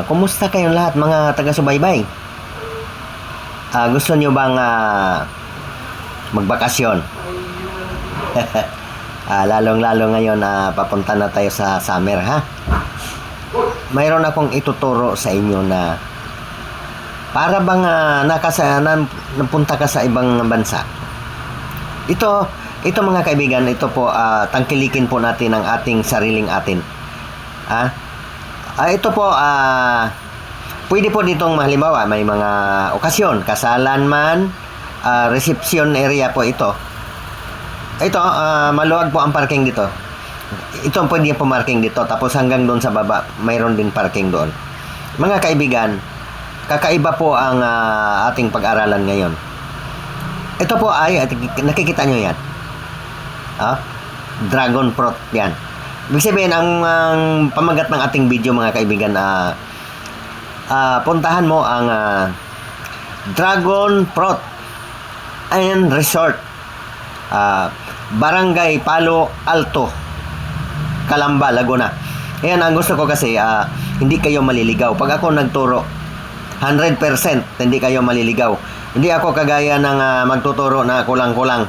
Kumusta kayong lahat mga taga-subaybay? Gusto nyo bang magbakasyon? Lalong-lalo ngayon papunta na tayo sa summer, ha? Mayroon akong ituturo sa inyo na para bang napunta ka sa ibang bansa. Ito mga kaibigan, ito po tangkilikin po natin ang ating sariling atin. Ito po pwede po ditong halimbawa may mga okasyon, kasalan man, reception area po ito. Ito maluwag po ang parking dito. Ito pwede po parking dito, tapos hanggang doon sa baba mayroon din parking doon. Mga kaibigan, kakaiba po ang ating pag-aralan ngayon. Ito po ay nakikita nyo yan, dragon fruit yan. Ibig sabihin, ang pamagat ng ating video mga kaibigan, puntahan mo ang Dragon Fruit and Resort, Barangay Palo Alto, Calamba, Laguna. Ayan, ang gusto ko kasi hindi kayo maliligaw. Pag ako nagturo, 100% hindi kayo maliligaw. Hindi ako kagaya ng magtuturo na kulang-kulang.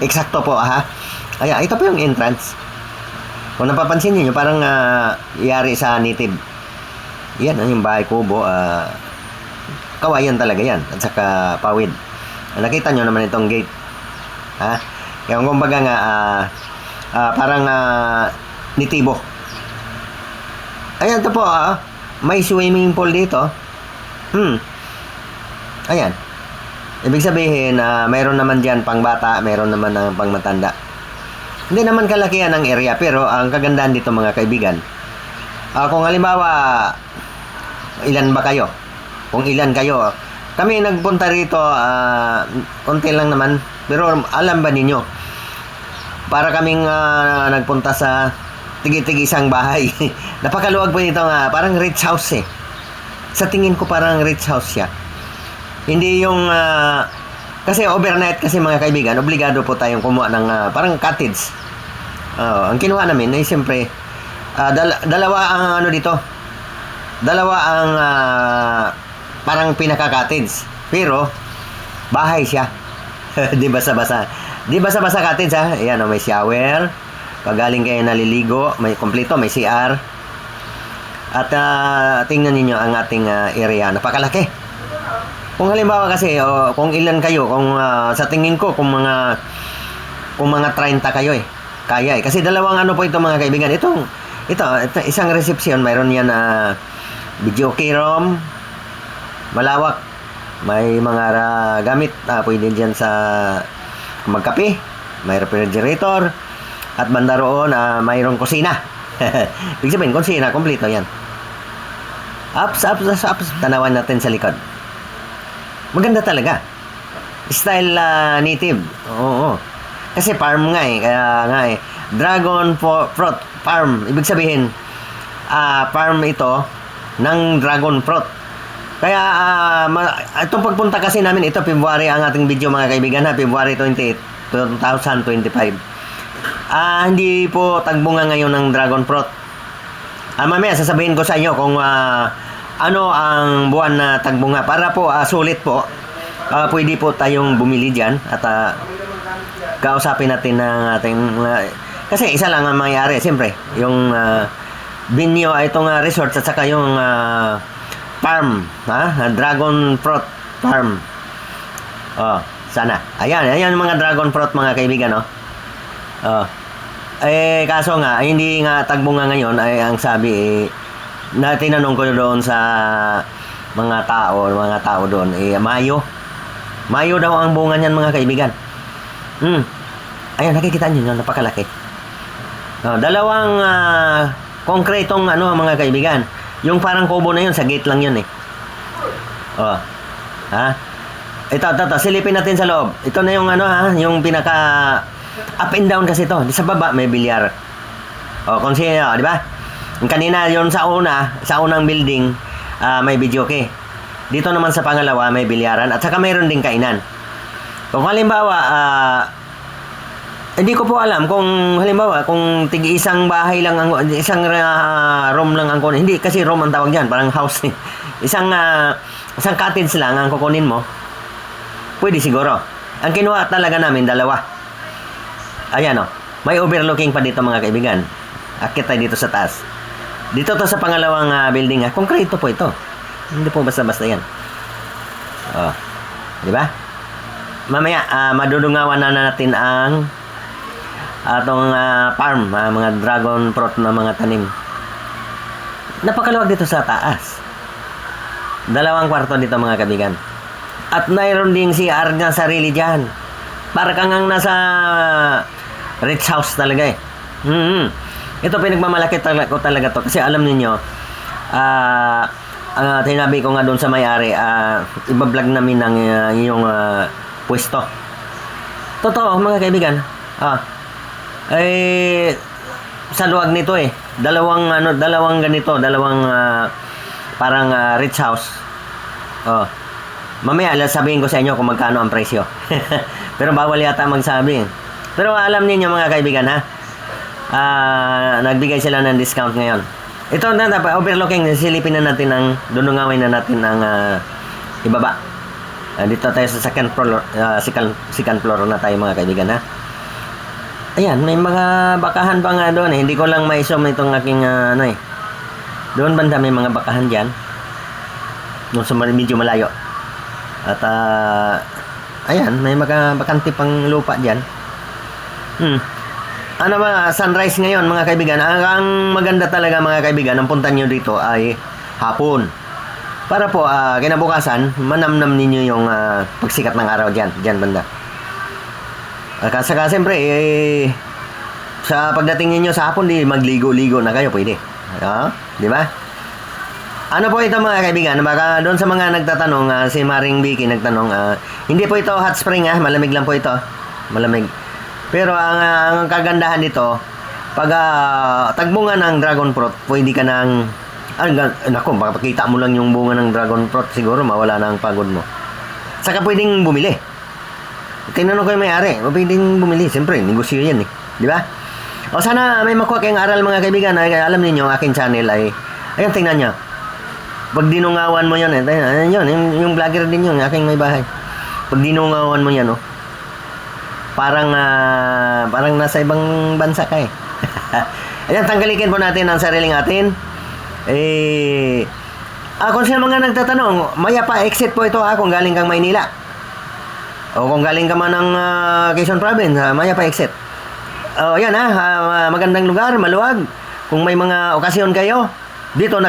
Eksakto po, ha? Ayan, ito po yung entrance. Kung napapansin niyo, parang yari sa native. Yan, yung bahay kubo. Kawayan talaga yan. At saka pawid. Nakita nyo naman itong gate. Kaya kumbaga nga, parang nitibo. Ayan, ito po. May swimming pool dito. Ayan. Ibig sabihin, mayroon naman dyan pang bata, mayroon naman pang matanda. Hindi naman kalakihan ang area, pero ang kagandahan dito mga kaibigan, kung halimbawa, ilan ba kayo? Kung ilan kayo, kami nagpunta rito, konti lang naman, pero alam ba ninyo, para kaming nagpunta sa tigi-tigisang bahay. Napakaluwag po nito parang rich house eh. Sa tingin ko parang rich house siya. Hindi yung kasi overnight kasi mga kaibigan, obligado po tayong kumuha ng parang cottage. Ang kinuha namin ay siyempre dalawa ang dito. Dalawa ang parang pinaka-cottage. Pero bahay siya. Di basa-basa. Di basa-basa cottage, ha. Ayan, may shower. Pag galing kayo naliligo, may kompleto, may CR. At tingnan niyo ang ating area. Napakalaki. Kung halimbawa kasi, kung ilan kayo, kung sa tingin ko, kung mga 30 kayo kaya Kasi dalawang po ito mga kaibigan. Ito isang reception, mayroon yan video key room, malawak. May mga gamit, pwede dyan sa magkape, may refrigerator, at banda roon, mayroong kusina. Ibig sabihin, kusina, kompleto yan. Ups, tanawan natin sa likod. Maganda talaga. Style native. Oo. Kasi farm nga kaya Dragon fruit farm. Ibig sabihin, farm ito ng dragon fruit. Kaya itong pagpunta kasi namin, ito February ang ating video mga kaibigan, February 28, 2025. Hindi po tagbunga ngayon ng dragon fruit. Mamaya sasabihin ko sa inyo kung ano ang buwan na tagbunga para po sulit po. Pwede po tayong bumili diyan at kausapin natin ng ating kasi isa lang ang mangyayari siyempre yung binyo itong resort at saka yung farm, dragon fruit farm. Sana. Ayan yung mga dragon fruit mga kaibigan, kaso nga hindi nga tagbunga ngayon ay ang sabi na tinanong ko doon sa mga tao doon, Mayo daw ang bunga niyan mga kaibigan. Ayan, nakikita niyo napakalaki. Dalawang konkretong mga kaibigan. Yung parang kubo na yun, sa gate lang yun Ito, silipin natin sa loob. Ito na yung yung pinaka up and down kasi ito. Sa baba may bilyar. Kung sino, di ba? Kanina yon sa unang building, may videoke. Dito naman sa pangalawa may bilyaran at saka mayroon ding kainan. Kung halimbawa Hindi ko po alam kung halimbawa kung isang bahay lang ang isang room lang ang kunin. Hindi kasi room ang tawag diyan, parang house. Isang cottage lang ang kukunin mo. Pwede siguro. Ang kinuha talaga namin dalawa. Ayan oh. May overlooking pa dito mga kaibigan. Akit tayo dito sa taas. Dito to sa pangalawang building. Konkreto po ito. Hindi po basta-basta yan. Oh. Di ba? Mamaya madudungawan na natin ang atong farm, mga dragon fruit na mga tanim. Napakaluwag dito sa taas. 2 kwarto dito mga kaibigan. At mayroon ding CR na sarili dyan. Para kang ang nasa rich house talaga eh. Ito pinagmamalaki ko talaga to. Kasi alam niyo tinabi ko nga doon sa may-ari, ibablog namin ng iyong pwesto. Totoo mga kaibigan. Sa luwag nito eh. Dalawang ganito, parang rich house. Mamaya sabihin ko sa inyo kung magkano ang presyo. Pero bawal yata magsabi. Pero alam niyo mga kaibigan nagbigay sila ng discount ngayon. Ito na overlooking, silipin na natin dudungawin na natin ang ibaba. Dito tayo sa second floor na tayo mga kaibigan Ayan, may mga bakahan pa nga doon Hindi ko lang ma-zoom itong aking Doon banda may mga bakahan dyan. Doon sa medyo malayo. At ayan, may mga bakante pang lupa dyan. Ano ba, sunrise ngayon mga kaibigan. Ang maganda talaga mga kaibigan, ang punta nyo dito ay hapon. Para po kinabukasan, manamnam ninyo yung pagsikat ng araw dyan banda. Saka siyempre, sa pagdating ninyo sa hapon, magligo-ligo na kayo, pwede. Di ba? Ano po ito mga kaibigan? Baka doon sa mga nagtatanong, si Maring Vicky nagtanong, hindi po ito hot spring malamig lang po ito. Malamig. Pero ang kagandahan dito, pag tagbunga ng dragon fruit, pwede ka nang, naku, makapakita mo lang yung bunga ng dragon fruit, siguro mawala na ang pagod mo. Saka pwedeng bumili. Tinanong ko yung may-ari, pwedeng bumili. Siyempre, negosyo yan Di ba? O sana may makuha kayong aral mga kaibigan. Alam niyo aking channel ay, ayun, tingnan nyo. Pag dinungawan mo yan, yung vlogger din yun, aking may bahay. Pag dinungawan mo yan, parang nasa ibang bansa ka Ayan, tangkalikin po natin ang sariling atin. Kung sino mga nagtatanong, maya pa exit po ito kung galing kang Maynila. O kung galing ka man ng Quezon Province, maya pa exit. Yan magandang lugar, maluwag. Kung may mga okasyon kayo, dito na